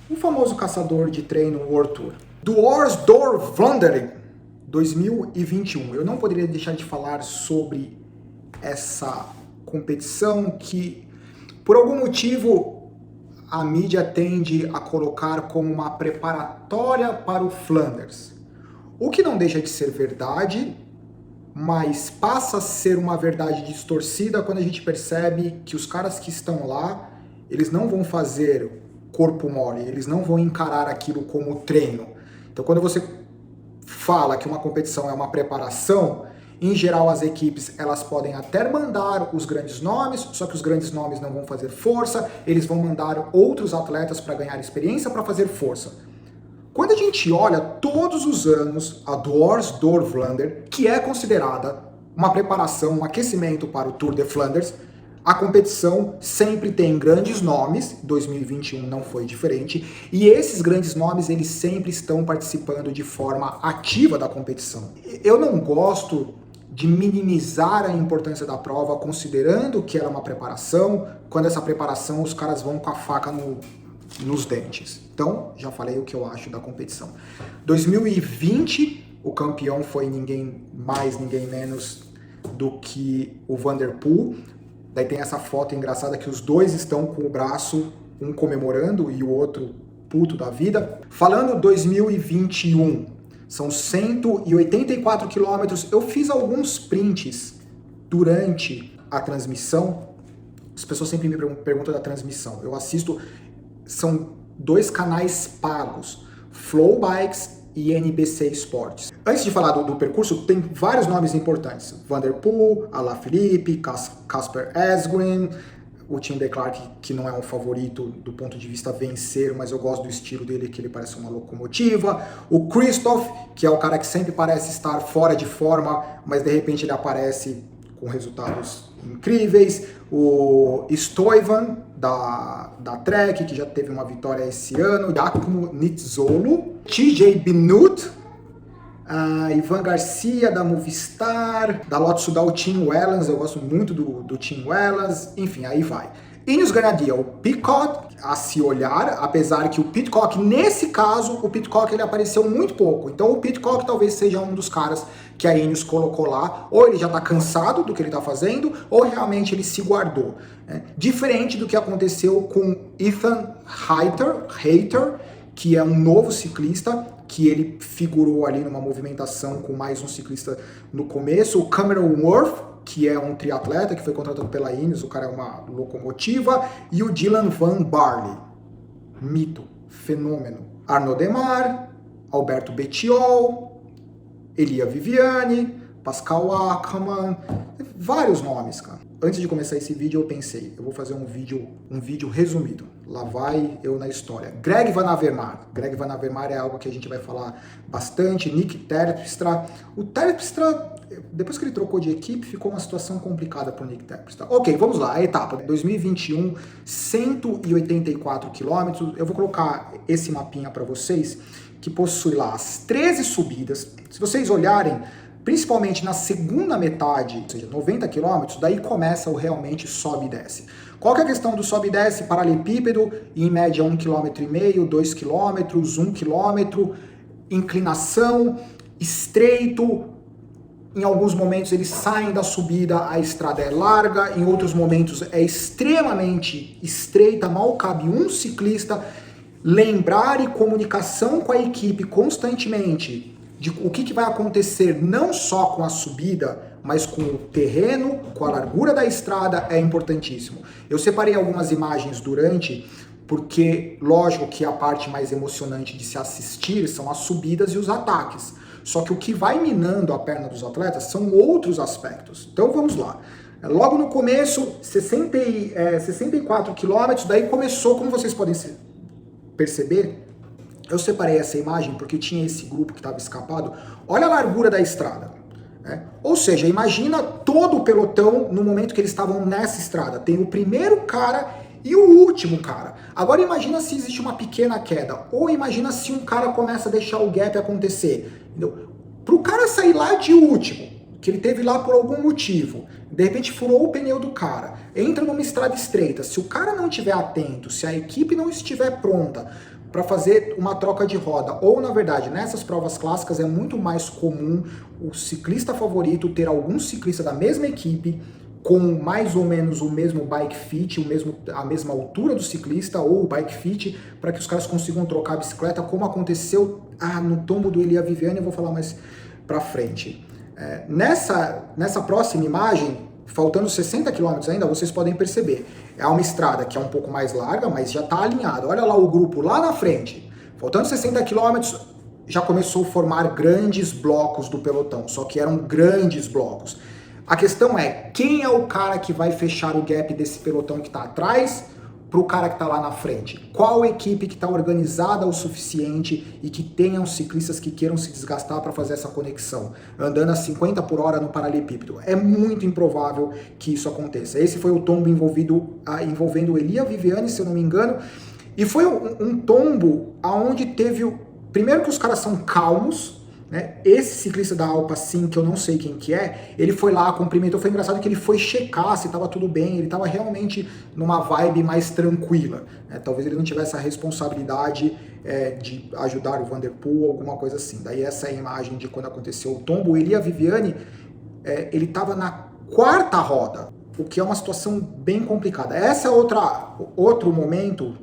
o famoso caçador de treino World Tour. Dwars door Vlaanderen 2021. Eu não poderia deixar de falar sobre essa competição que, por algum motivo, a mídia tende a colocar como uma preparatória para o Flanders. O que não deixa de ser verdade, mas passa a ser uma verdade distorcida quando a gente percebe que os caras que estão lá, eles não vão fazer corpo mole, eles não vão encarar aquilo como treino. Então, quando você fala que uma competição é uma preparação, em geral as equipes elas podem até mandar os grandes nomes, só que os grandes nomes não vão fazer força, eles vão mandar outros atletas para ganhar experiência, para fazer força. Quando a gente olha todos os anos a Dwars door Vlaanderen, que é considerada uma preparação, um aquecimento para o Tour de Flanders, a competição sempre tem grandes nomes, 2021 não foi diferente, e esses grandes nomes eles sempre estão participando de forma ativa da competição. Eu não gosto de minimizar a importância da prova, considerando que ela é uma preparação, quando essa preparação os caras vão com a faca nos dentes. Então, já falei o que eu acho da competição. 2020, o campeão foi ninguém mais, ninguém menos do que o Van der Poel. Daí tem essa foto engraçada que os dois estão com o braço, um comemorando e o outro puto da vida. Falando 2021, são 184 quilômetros. Eu fiz alguns prints durante a transmissão. As pessoas sempre me perguntam da transmissão. Eu assisto, são dois canais pagos, Flow Bikes e NBC Sports. Antes de falar do percurso, tem vários nomes importantes. Van der Poel, Alaphilippe, Casper Asgreen, o Tim de Klerk, que não é um favorito do ponto de vista vencer, mas eu gosto do estilo dele, que ele parece uma locomotiva. O Kristoff, que é o cara que sempre parece estar fora de forma, mas de repente ele aparece com resultados incríveis. O Stuyven, da Trek, que já teve uma vitória esse ano. Giacomo Nizzolo. TJ Benoot. Ivan Garcia, da Movistar. Da Lotto Soudal, o Tim Wellens. Eu gosto muito do Tim Wellens. Enfim, aí vai. Ineos Grenadier, o Pidcock, a se olhar, apesar que o Pidcock, nesse caso, o Pidcock ele apareceu muito pouco. Então o Pidcock talvez seja um dos caras que a Ineos colocou lá, ou ele já está cansado do que ele está fazendo, ou realmente ele se guardou. Né? Diferente do que aconteceu com Ethan Hayter, que é um novo ciclista, que ele figurou ali numa movimentação com mais um ciclista no começo, o Cameron Worth, que é um triatleta que foi contratado pela Ineos, o cara é uma locomotiva, e o Dylan Van Baarle, mito, fenômeno. Arnaud Démare, Alberto Bettiol, Elia Viviani, Pascal Ackermann, vários nomes, cara. Antes de começar esse vídeo, eu pensei, eu vou fazer um vídeo resumido. Lá vai eu na história. Greg Van Avermaet. Greg Van Avermaet é algo que a gente vai falar bastante. Nick Terpstra. O Terpstra, depois que ele trocou de equipe, ficou uma situação complicada para o Nick Terpstra. Ok, vamos lá. A etapa 2021, 184 quilômetros. Eu vou colocar esse mapinha para vocês, que possui lá as 13 subidas. Se vocês olharem, principalmente na segunda metade, ou seja, 90 km, daí começa o realmente sobe e desce. Qual que é a questão do sobe e desce? Paralelepípedo, em média 1,5 km, 2 km, 1 km, inclinação, estreito. Em alguns momentos eles saem da subida, a estrada é larga, em outros momentos é extremamente estreita, mal cabe um ciclista. Lembrar e comunicação com a equipe constantemente de o que vai acontecer não só com a subida, mas com o terreno, com a largura da estrada, é importantíssimo. Eu separei algumas imagens durante, porque lógico que a parte mais emocionante de se assistir são as subidas e os ataques. Só que o que vai minando a perna dos atletas são outros aspectos. Então vamos lá. Logo no começo, 64 quilômetros, daí começou, como vocês podem perceber, eu separei essa imagem porque tinha esse grupo que estava escapado. Olha a largura da estrada. Né? Ou seja, imagina todo o pelotão no momento que eles estavam nessa estrada. Tem o primeiro cara e o último cara. Agora imagina se existe uma pequena queda. Ou imagina se um cara começa a deixar o gap acontecer. Para o cara sair lá de último, que ele teve lá por algum motivo, de repente furou o pneu do cara, entra numa estrada estreita, se o cara não estiver atento, se a equipe não estiver pronta para fazer uma troca de roda. Ou, na verdade, nessas provas clássicas é muito mais comum o ciclista favorito ter algum ciclista da mesma equipe com mais ou menos o mesmo bike fit, a mesma altura do ciclista ou o bike fit, para que os caras consigam trocar a bicicleta, como aconteceu no tombo do Elia Viviani, eu vou falar mais para frente. Nessa próxima imagem, faltando 60 km ainda, vocês podem perceber, é uma estrada que é um pouco mais larga, mas já está alinhada. Olha lá o grupo lá na frente, faltando 60 km, já começou a formar grandes blocos do pelotão, só que eram grandes blocos. A questão é, quem é o cara que vai fechar o gap desse pelotão que está atrás para o cara que está lá na frente? Qual equipe que está organizada o suficiente e que tenham ciclistas que queiram se desgastar para fazer essa conexão, andando a 50 por hora no paralelepípedo? É muito improvável que isso aconteça. Esse foi o tombo envolvendo o Elia Viviani, se eu não me engano, e foi um tombo onde teve... Primeiro que os caras são calmos, né? Esse ciclista da Alpecin, que eu não sei quem que é, ele foi lá, cumprimentou, foi engraçado que ele foi checar se estava tudo bem, ele estava realmente numa vibe mais tranquila, né? Talvez ele não tivesse a responsabilidade de ajudar o Van Der Poel ou alguma coisa assim. Daí essa é a imagem de quando aconteceu o tombo. O Elia Viviani, ele estava na 4ª roda, o que é uma situação bem complicada. Essa é outro momento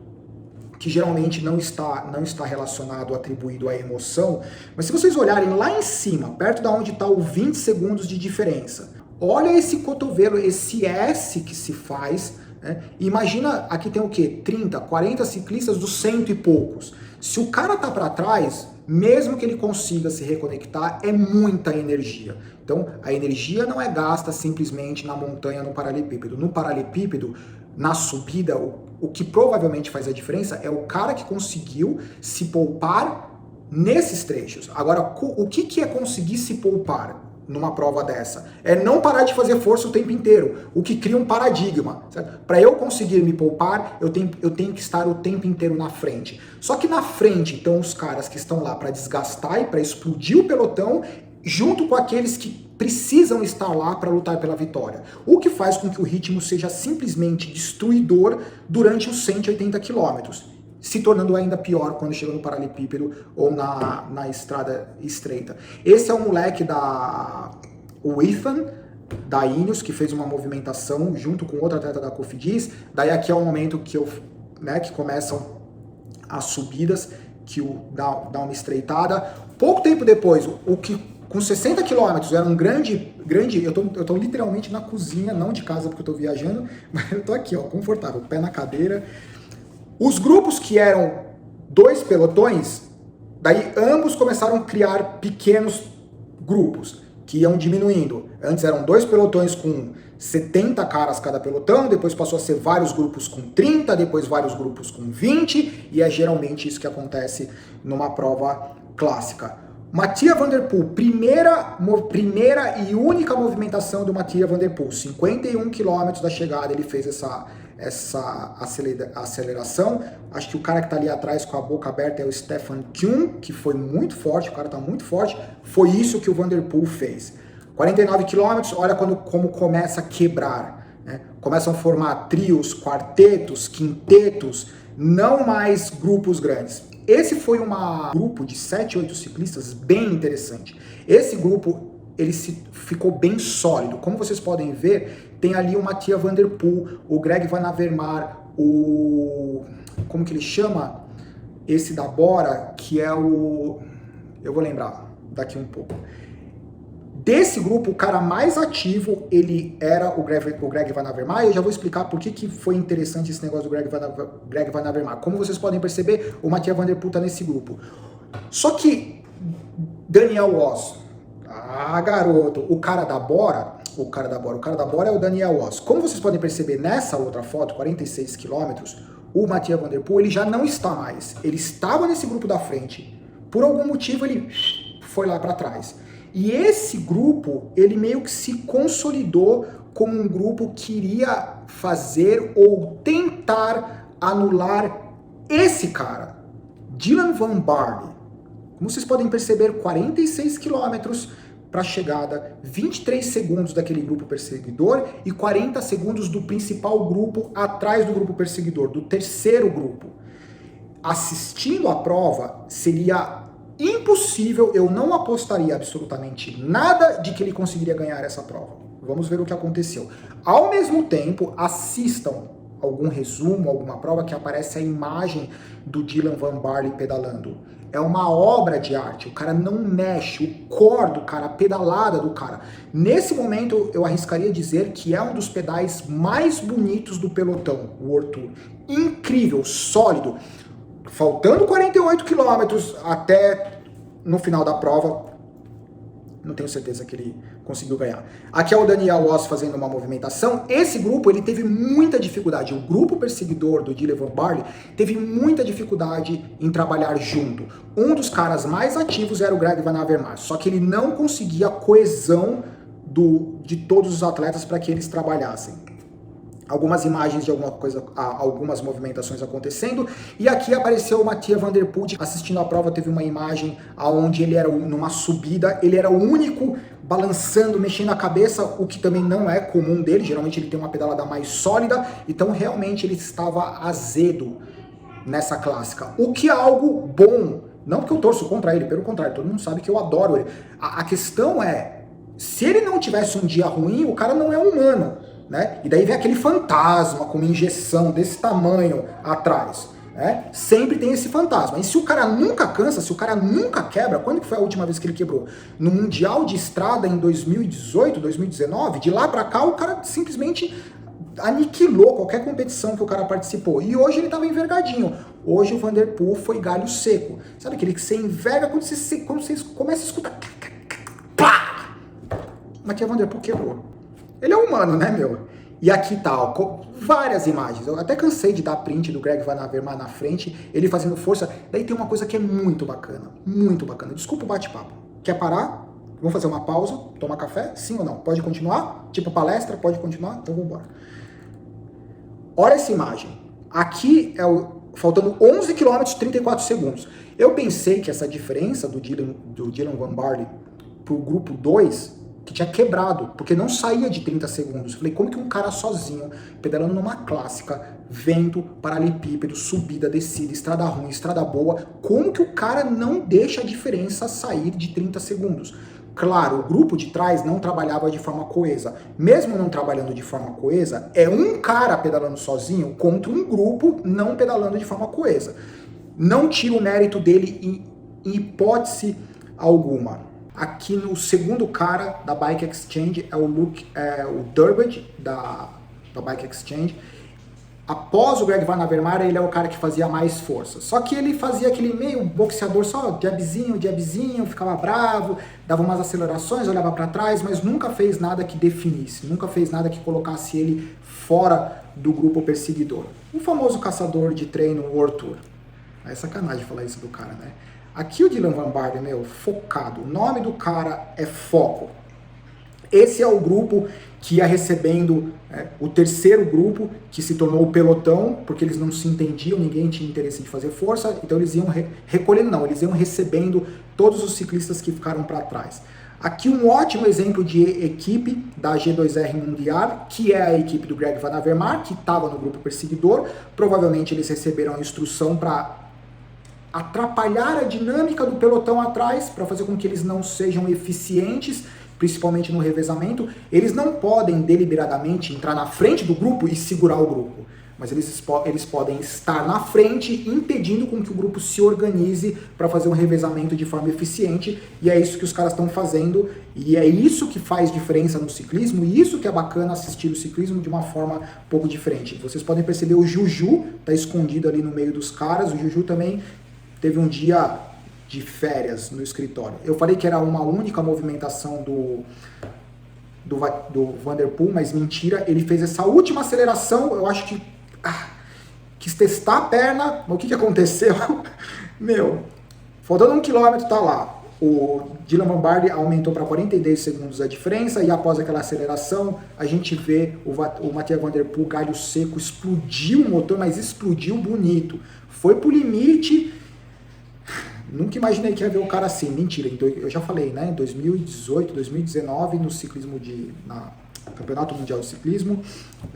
que geralmente não está relacionado, atribuído à emoção, mas se vocês olharem lá em cima, perto da onde está o 20 segundos de diferença, olha esse cotovelo, esse S que se faz, né? Imagina, aqui tem o quê? 30, 40 ciclistas dos 100 e poucos. Se o cara tá para trás, mesmo que ele consiga se reconectar, é muita energia. Então, a energia não é gasta simplesmente na montanha, no paralelepípedo. No paralelepípedo, na subida, o que provavelmente faz a diferença é o cara que conseguiu se poupar nesses trechos. Agora, o que é conseguir se poupar numa prova dessa? É não parar de fazer força o tempo inteiro, o que cria um paradigma. Para eu conseguir me poupar, eu tenho que estar o tempo inteiro na frente. Só que na frente estão os caras que estão lá para desgastar e para explodir o pelotão, junto com aqueles que precisam estar lá para lutar pela vitória. O que faz com que o ritmo seja simplesmente destruidor durante os 180 quilômetros, se tornando ainda pior quando chega no paralelepípedo ou na estrada estreita. Esse é o moleque o Ethan, da Ineos, que fez uma movimentação junto com outro atleta da Cofidis. Daí aqui é o momento que começam as subidas, que dá uma estreitada. Pouco tempo depois, com 60 quilômetros, era um grande, eu tô literalmente na cozinha, não de casa porque eu tô viajando, mas eu tô aqui, ó, confortável, pé na cadeira. Os grupos que eram 2 pelotões, daí ambos começaram a criar pequenos grupos, que iam diminuindo. Antes eram 2 pelotões com 70 caras cada pelotão, depois passou a ser vários grupos com 30, depois vários grupos com 20, e é geralmente isso que acontece numa prova clássica. Mathieu van der Poel, primeira e única movimentação do Mathieu van der Poel, 51 km da chegada, ele fez essa aceleração. Acho que o cara que tá ali atrás com a boca aberta é o Stefan Kuhn, que foi muito forte, o cara tá muito forte. Foi isso que o Van der Poel fez. 49 km, olha como começa a quebrar, né? Começam a formar trios, quartetos, quintetos, não mais grupos grandes. Esse foi um grupo de 7, 8 ciclistas bem interessante. Esse grupo, ele ficou bem sólido. Como vocês podem ver, tem ali o Mathieu van der Poel, o Greg Van Avermaet, como que ele chama? Esse da Bora, que é eu vou lembrar daqui um pouco. Desse grupo, o cara mais ativo, ele era o Greg Van Avermaet. Eu já vou explicar por que foi interessante esse negócio do Greg Van Avermaet. Como vocês podem perceber, o Mathieu van der Poel tá nesse grupo. Só que Daniel Oss, garoto, o cara da Bora é o Daniel Oss. Como vocês podem perceber nessa outra foto, 46 quilômetros, o Mathieu van der Poel, ele já não está mais. Ele estava nesse grupo da frente. Por algum motivo, ele foi lá para trás. E esse grupo, ele meio que se consolidou como um grupo que iria fazer ou tentar anular esse cara, Dylan Van Baarle. Como vocês podem perceber, 46 quilômetros para a chegada, 23 segundos daquele grupo perseguidor e 40 segundos do principal grupo atrás do grupo perseguidor, do terceiro grupo. assistindo a prova, seria impossível, eu não apostaria absolutamente nada de que ele conseguiria ganhar essa prova. Vamos ver o que aconteceu. Ao mesmo tempo, assistam algum resumo, alguma prova que aparece a imagem do Dylan Van Baarle pedalando. É uma obra de arte, o cara não mexe, o core do cara, a pedalada do cara. Nesse momento, eu arriscaria dizer que é um dos pedais mais bonitos do pelotão, o World Tour. Incrível, sólido. Faltando 48 quilômetros até no final da prova, não tenho certeza que ele conseguiu ganhar. Aqui é o Daniel Oss fazendo uma movimentação. Esse grupo, ele teve muita dificuldade. O grupo perseguidor do Dylan Van Baarle teve muita dificuldade em trabalhar junto. Um dos caras mais ativos era o Greg Van Avermaet, só que ele não conseguia a coesão de todos os atletas para que eles trabalhassem. Algumas imagens de alguma coisa, algumas movimentações acontecendo, e aqui apareceu o Mathieu Van Der Poel assistindo a prova. Teve uma imagem onde ele era numa subida, ele era o único balançando, mexendo a cabeça, o que também não é comum dele, geralmente ele tem uma pedalada mais sólida, então realmente ele estava azedo nessa clássica, o que é algo bom, não porque eu torço contra ele, pelo contrário, todo mundo sabe que eu adoro ele. A questão é, se ele não tivesse um dia ruim, o cara não é humano, né? E daí vem aquele fantasma com uma injeção desse tamanho atrás, né? Sempre tem esse fantasma. E se o cara nunca cansa, se o cara nunca quebra, quando que foi a última vez que ele quebrou? No Mundial de Estrada em 2018, 2019, de lá pra cá o cara simplesmente aniquilou qualquer competição que o cara participou. E hoje ele tava envergadinho. Hoje o Van Der Poel foi galho seco. Sabe aquele que você enverga quando você começa a escutar? Pá! Mas que o Van Der Poel quebrou. Ele é humano, né, meu? E aqui tá, ó, várias imagens. Eu até cansei de dar print do Greg Van Avermaet na frente, ele fazendo força. Daí tem uma coisa que é muito bacana, muito bacana. Desculpa o bate-papo. Quer parar? Vamos fazer uma pausa, tomar café? Sim ou não? Pode continuar? Tipo palestra? Pode continuar? Então vamos embora. Olha essa imagem. Aqui é faltando 11 km e 34 segundos. Eu pensei que essa diferença do Dylan Van Baarle pro grupo 2 que tinha quebrado, porque não saía de 30 segundos. Eu falei, como que um cara sozinho, pedalando numa clássica, vento, paralelepípedo, subida, descida, estrada ruim, estrada boa, como que o cara não deixa a diferença sair de 30 segundos? Claro, o grupo de trás não trabalhava de forma coesa. Mesmo não trabalhando de forma coesa, é um cara pedalando sozinho contra um grupo não pedalando de forma coesa. Não tira o mérito dele em hipótese alguma. Aqui no segundo cara da Bike Exchange é o Durbridge da Bike Exchange. Após o Greg Van Avermaet, ele é o cara que fazia mais força. Só que ele fazia aquele meio boxeador, só jabzinho, ficava bravo, dava umas acelerações, olhava para trás, mas nunca fez nada que definisse, nunca fez nada que colocasse ele fora do grupo perseguidor. O famoso caçador de treino World Tour. É sacanagem falar isso do cara, né? Aqui o Dylan Van Baarle, meu, focado. O nome do cara é foco. Esse é o grupo que ia recebendo o terceiro grupo, que se tornou o pelotão, porque eles não se entendiam, ninguém tinha interesse em fazer força, então eles iam recolhendo, não, eles iam recebendo todos os ciclistas que ficaram para trás. Aqui um ótimo exemplo de equipe da G2R Mundial, que é a equipe do Greg Van Avermaet, que estava no grupo perseguidor. Provavelmente eles receberam a instrução para atrapalhar a dinâmica do pelotão atrás, para fazer com que eles não sejam eficientes, principalmente no revezamento. Eles não podem deliberadamente entrar na frente do grupo e segurar o grupo, mas eles podem estar na frente, impedindo com que o grupo se organize para fazer um revezamento de forma eficiente, e é isso que os caras estão fazendo, e é isso que faz diferença no ciclismo, e isso que é bacana assistir o ciclismo de uma forma um pouco diferente. Vocês podem perceber o Juju tá escondido ali no meio dos caras. O Juju também teve um dia de férias no escritório. Eu falei que era uma única movimentação do Van Der Poel, mas mentira, ele fez essa última aceleração, eu acho que quis testar a perna, mas o que aconteceu? Meu, faltando 1 km tá lá, o Dylan Van Baarle aumentou para 42 segundos a diferença, e após aquela aceleração, a gente vê o Mathieu Van Der Poel, galho seco, explodiu o motor, mas explodiu bonito, foi pro limite. Nunca imaginei que ia ver o cara assim, mentira, eu já falei, né, em 2018, 2019, no ciclismo Campeonato Mundial de Ciclismo,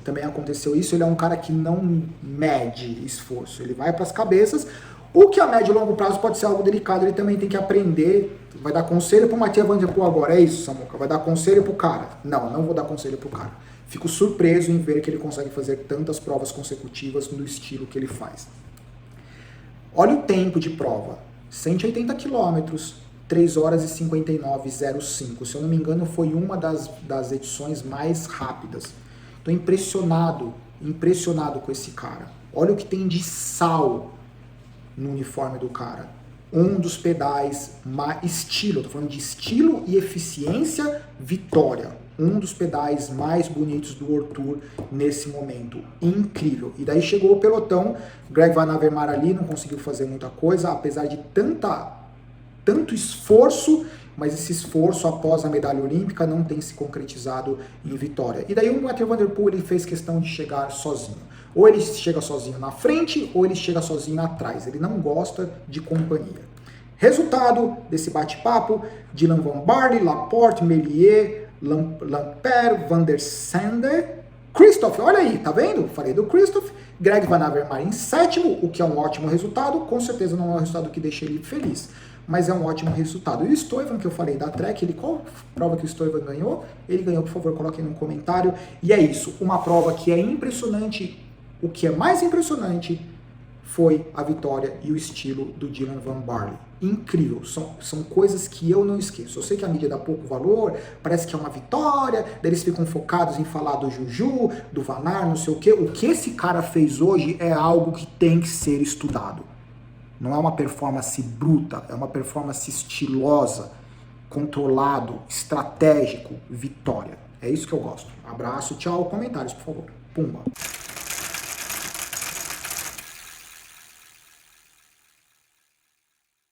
também aconteceu isso. Ele é um cara que não mede esforço, ele vai para as cabeças. O que a médio e longo prazo pode ser algo delicado, ele também tem que aprender. Vai dar conselho pro Mathieu Van Der Poel agora, é isso, Samuca? Vai dar conselho pro cara? Não, não vou dar conselho pro cara. Fico surpreso em ver que ele consegue fazer tantas provas consecutivas no estilo que ele faz. Olha o tempo de prova, 180 quilômetros, 3 horas e 59,05. Se eu não me engano, foi uma das edições mais rápidas. Estou impressionado com esse cara. Olha o que tem de sal no uniforme do cara. Um dos pedais estilo, tô falando de estilo e eficiência, Vitória. Um dos pedais mais bonitos do World Tour nesse momento. Incrível. E daí chegou o pelotão, Greg Van Avermaet ali não conseguiu fazer muita coisa, apesar de tanto esforço, mas esse esforço após a medalha olímpica não tem se concretizado em vitória. E daí o Mathieu Van Der Poel ele fez questão de chegar sozinho. Ou ele chega sozinho na frente, ou ele chega sozinho atrás. Ele não gosta de companhia. Resultado desse bate-papo, Dylan Van Baarle, Laporte, Melier, Lampaert, Van der Sande, Kristoff, olha aí, tá vendo? Falei do Kristoff, Greg Van Avermaet em sétimo, o que é um ótimo resultado, com certeza não é um resultado que deixa ele feliz, mas é um ótimo resultado. E o Stuyven, que eu falei da Trek, qual prova que o Stuyven ganhou? Ele ganhou, por favor, coloquem no comentário. E é isso, uma prova que é impressionante. O que é mais impressionante foi a vitória e o estilo do Dylan Van Baarle. Incrível, são coisas que eu não esqueço. Eu sei que a mídia dá pouco valor, parece que é uma vitória, daí eles ficam focados em falar do Juju, do Van Aert, não sei o quê. O que esse cara fez hoje é algo que tem que ser estudado. Não é uma performance bruta, é uma performance estilosa, controlado, estratégico, vitória. É isso que eu gosto. Abraço, tchau, comentários, por favor. Pumba.